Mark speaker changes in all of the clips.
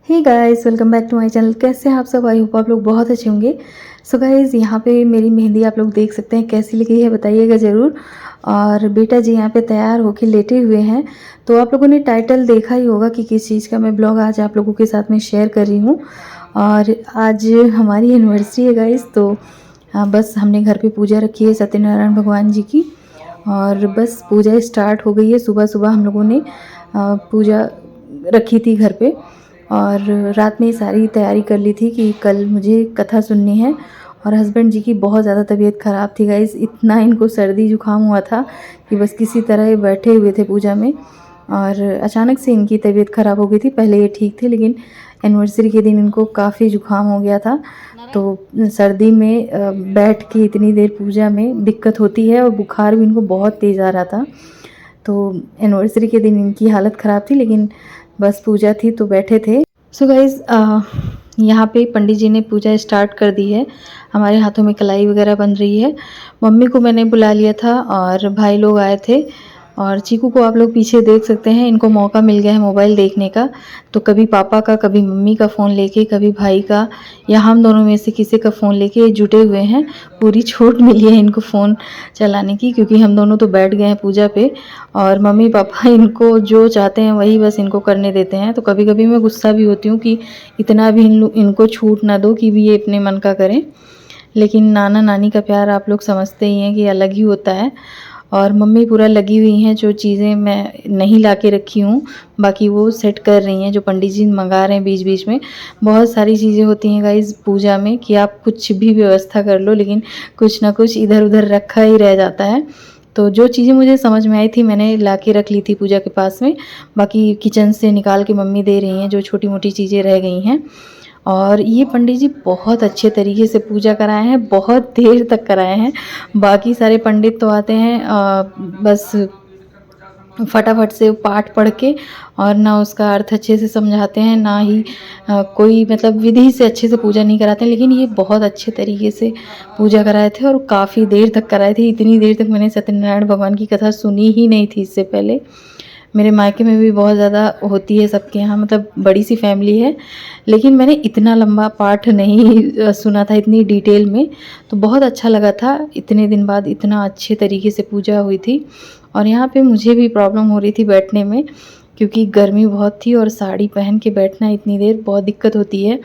Speaker 1: Hey guys, welcome back to my channel. कैसे हैं आप सब? आई होप आप लोग बहुत अच्छे होंगे। सो गाइस, यहाँ पे मेरी मेहंदी आप लोग देख सकते हैं कैसी लगी है, बताइएगा ज़रूर। और बेटा जी यहाँ पे तैयार होके लेटे हुए हैं। तो आप लोगों ने टाइटल देखा ही होगा कि किस चीज़ का मैं ब्लॉग आज आप लोगों के साथ में शेयर कर रही हूँ। और आज हमारी एनिवर्सरी है गाइस। तो बस हमने घर पे पूजा रखी है सत्यनारायण भगवान जी की। और बस पूजा स्टार्ट हो गई है। सुबह सुबह हम लोगों ने पूजा रखी थी घर पे। और रात में ही सारी तैयारी कर ली थी कि कल मुझे कथा सुननी है। और हस्बैंड जी की बहुत ज़्यादा तबीयत ख़राब थी गाइस। इतना इनको सर्दी जुकाम हुआ था कि बस किसी तरह ये बैठे हुए थे पूजा में। और अचानक से इनकी तबीयत ख़राब हो गई थी। पहले ये ठीक थे, लेकिन एनिवर्सरी के दिन इनको काफ़ी जुकाम हो गया था। तो सर्दी में बैठ के इतनी देर पूजा में दिक्कत होती है, और बुखार भी इनको बहुत तेज़ आ रहा था। तो एनिवर्सरी के दिन इनकी हालत ख़राब थी, लेकिन बस पूजा थी तो बैठे थे। सो गाइज़, यहाँ पे पंडित जी ने पूजा स्टार्ट कर दी है। हमारे हाथों में कलाई वगैरह बन रही है। मम्मी को मैंने बुला लिया था और भाई लोग आए थे। और चीकू को आप लोग पीछे देख सकते हैं। इनको मौका मिल गया है मोबाइल देखने का। तो कभी पापा का, कभी मम्मी का फ़ोन लेके, कभी भाई का, या हम दोनों में से किसी का फ़ोन लेके जुटे हुए हैं। पूरी छूट मिली है इनको फ़ोन चलाने की, क्योंकि हम दोनों तो बैठ गए हैं पूजा पे। और मम्मी पापा इनको जो चाहते हैं वही बस इनको करने देते हैं। तो कभी कभी मैं गुस्सा भी होती हूँ कि इतना भी इनको छूट ना दो कि भी ये अपने मन का करें। लेकिन नाना नानी का प्यार आप लोग समझते ही हैं कि अलग ही होता है। और मम्मी पूरा लगी हुई हैं, जो चीज़ें मैं नहीं ला के रखी हूँ बाकी वो सेट कर रही हैं, जो पंडित जी मंगा रहे हैं बीच बीच में। बहुत सारी चीज़ें होती हैं गाइस पूजा में कि आप कुछ भी व्यवस्था कर लो, लेकिन कुछ ना कुछ इधर उधर रखा ही रह जाता है। तो जो चीज़ें मुझे समझ में आई थी मैंने ला के रख ली थी पूजा के पास में। बाकी किचन से निकाल के मम्मी दे रही हैं, जो छोटी मोटी चीज़ें रह गई हैं। और ये पंडित जी बहुत अच्छे तरीके से पूजा कराए हैं, बहुत देर तक कराए हैं। बाकी सारे पंडित तो आते हैं बस फटाफट से पाठ पढ़ के, और ना उसका अर्थ अच्छे से समझाते हैं, ना ही कोई मतलब विधि से अच्छे से पूजा नहीं कराते हैं। लेकिन ये बहुत अच्छे तरीके से पूजा कराए थे, और काफ़ी देर तक कराए थे। इतनी देर तक मैंने सत्यनारायण भगवान की कथा सुनी ही नहीं थी इससे पहले। मेरे मायके में भी बहुत ज़्यादा होती है सबके यहाँ, मतलब बड़ी सी फैमिली है। लेकिन मैंने इतना लंबा पाठ नहीं सुना था, इतनी डिटेल में। तो बहुत अच्छा लगा था, इतने दिन बाद इतना अच्छे तरीके से पूजा हुई थी। और यहाँ पे मुझे भी प्रॉब्लम हो रही थी बैठने में, क्योंकि गर्मी बहुत थी और साड़ी पहन के बैठना इतनी देर बहुत दिक्कत होती है।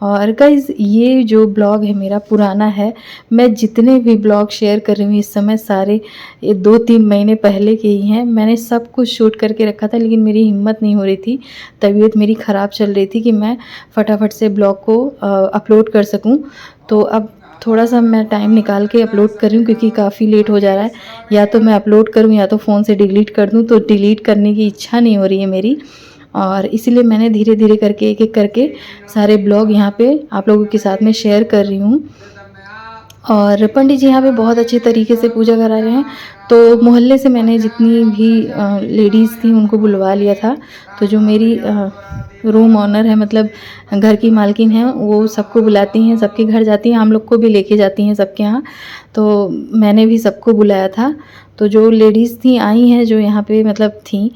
Speaker 1: और गाइज़, ये जो ब्लॉग है मेरा पुराना है। मैं जितने भी ब्लॉग शेयर कर रही हूँ इस समय सारे 2-3 महीने पहले के ही हैं। मैंने सब कुछ शूट करके रखा था, लेकिन मेरी हिम्मत नहीं हो रही थी, तबीयत मेरी ख़राब चल रही थी कि मैं फटाफट से ब्लॉग को अपलोड कर सकूँ। तो अब थोड़ा सा मैं टाइम निकाल के अपलोड कर रही हूँ, क्योंकि काफ़ी लेट हो जा रहा है। या तो मैं अपलोड करूँ या तो फ़ोन से डिलीट कर दूँ, तो डिलीट करने की इच्छा नहीं हो रही है मेरी। और इसीलिए मैंने धीरे धीरे करके एक एक करके सारे ब्लॉग यहाँ पे आप लोगों के साथ में शेयर कर रही हूँ। और पंडित जी यहाँ पे बहुत अच्छे तरीके से पूजा करा रहे हैं। तो मोहल्ले से मैंने जितनी भी लेडीज़ थी उनको बुलवा लिया था। तो जो मेरी रूम ऑनर है, मतलब घर की मालकिन है, वो सबको बुलाती हैं, सबके घर जाती हैं, हम लोग को भी लेके जाती हैं सबके यहाँ। तो मैंने भी सबको बुलाया था। तो जो लेडीज़ थी आई हैं, जो यहाँ पे मतलब थी,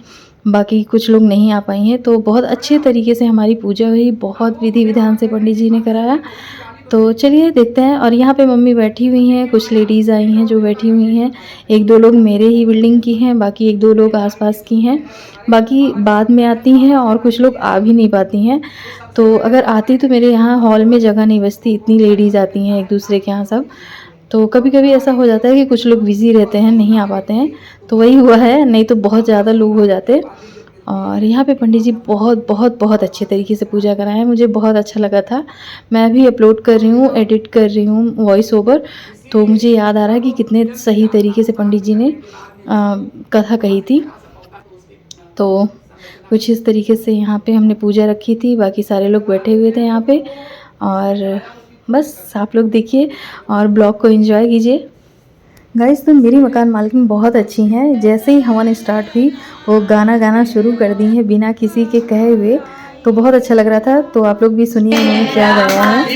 Speaker 1: बाकी कुछ लोग नहीं आ पाई हैं। तो बहुत अच्छे तरीके से हमारी पूजा हुई, बहुत विधि विधान से पंडित जी ने कराया। तो चलिए देखते हैं। और यहाँ पे मम्मी बैठी हुई हैं, कुछ लेडीज़ आई हैं जो बैठी हुई हैं। 1-2 लोग मेरे ही बिल्डिंग की हैं, बाकी 1-2 लोग आसपास की हैं। बाकी बाद में आती हैं, और कुछ लोग आ भी नहीं पाती हैं। तो अगर आती तो मेरे यहाँ हॉल में जगह नहीं बचती, इतनी लेडीज़ आती हैं एक दूसरे के यहाँ सब। तो कभी कभी ऐसा हो जाता है कि कुछ लोग बिज़ी रहते हैं, नहीं आ पाते हैं। तो वही हुआ है, नहीं तो बहुत ज़्यादा लोग हो जाते। और यहाँ पे पंडित जी बहुत बहुत बहुत अच्छे तरीके से पूजा कराएं, मुझे बहुत अच्छा लगा था। मैं भी अपलोड कर रही हूँ, एडिट कर रही हूँ वॉइस ओवर। तो मुझे याद आ रहा है कि कितने सही तरीके से पंडित जी ने कथा कही थी। तो कुछ इस तरीके से यहाँ पे हमने पूजा रखी थी, बाकी सारे लोग बैठे हुए थे यहाँ पे। और बस आप लोग देखिए और ब्लॉग को एंजॉय कीजिए। गाइस, तो मेरी मकान मालकिन बहुत अच्छी हैं। जैसे ही हवन स्टार्ट हुई वो गाना गाना शुरू कर दी हैं बिना किसी के कहे हुए। तो बहुत अच्छा लग रहा था। तो आप लोग भी सुनिए उन्होंने क्या गाया है।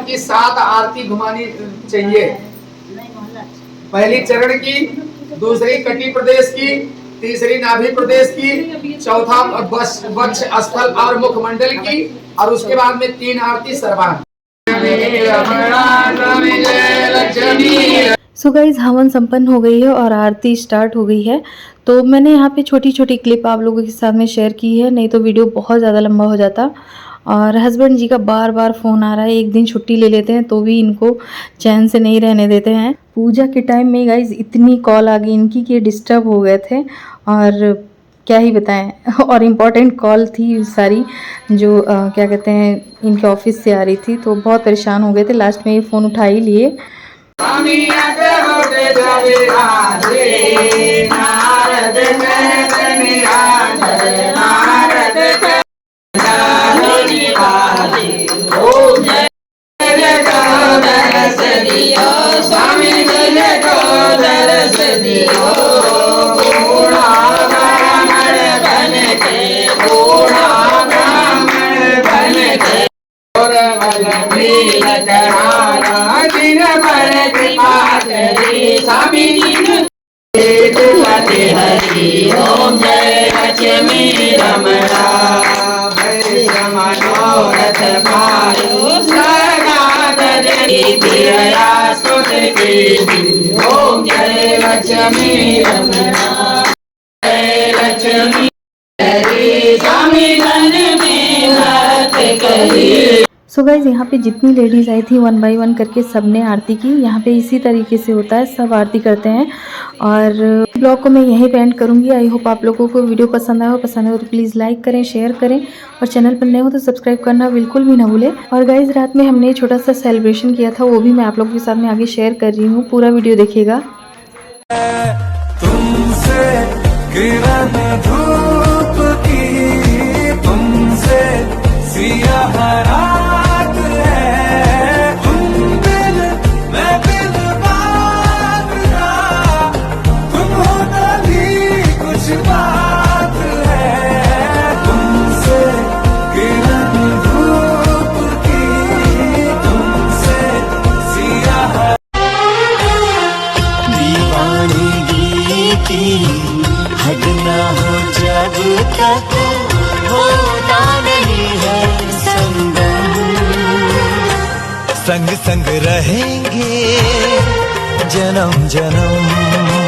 Speaker 2: की 7 आरती घुमानी चाहिए। पहली चरण की, दूसरी कटी प्रदेश की, तीसरी नाभि प्रदेश की, चौथा वक्ष स्थल और मुखमंडल की, और उसके बाद में 3 आरती सर्वांग।
Speaker 1: सो गाइज हवन संपन्न हो गई है और आरती स्टार्ट हो गई है। तो मैंने यहाँ पे छोटी छोटी क्लिप आप लोगों के साथ में शेयर की है, नहीं तो वीडियो बहुत ज़्यादा लंबा हो जाता। और हस्बैंड जी का बार बार फ़ोन आ रहा है, एक दिन छुट्टी ले लेते हैं तो भी इनको चैन से नहीं रहने देते हैं। पूजा के टाइम में गाइज इतनी कॉल आ गई इनकी कि डिस्टर्ब हो गए थे, और क्या ही बताएं। और इम्पॉर्टेंट कॉल थी सारी, जो क्या कहते हैं इनके ऑफिस से आ रही थी, तो बहुत परेशान हो गए थे। लास्ट में ये फ़ोन उठा ही लिए।
Speaker 2: ओम जय लक्ष्मी रमणा मनोरथ पायो ओम जय लक्ष्मी रमणा जय लक्ष्मी स्वामी धन में हाथ करी।
Speaker 1: सो गाइज यहाँ पे जितनी लेडीज़ आई थी 1 बाय 1 करके सबने आरती की। यहाँ पे इसी तरीके से होता है, सब आरती करते हैं। और ब्लॉग को मैं यहीं पे एंड करूँगी। आई होप आप लोगों को वीडियो पसंद आया हो तो प्लीज़ लाइक करें, शेयर करें, और चैनल पर नए हो तो सब्सक्राइब करना बिल्कुल भी ना भूलें। और गाइज रात में हमने छोटा सा सेलिब्रेशन किया था, वो भी मैं आप लोगों के साथ में आगे शेयर कर रही हूँ, पूरा वीडियो देखिएगा।
Speaker 3: तुमसे किरण धूप की, तुमसे सियाह रात है, तुम बिन मैं बिन बात ना, तुम हो तभी कुछ बात है। तुमसे किरण धूप की, तुमसे सियाह दीवानगी की हद ना हो जब तक होता नहीं है संगम, संग संग रहेंगे जन्म जन्म।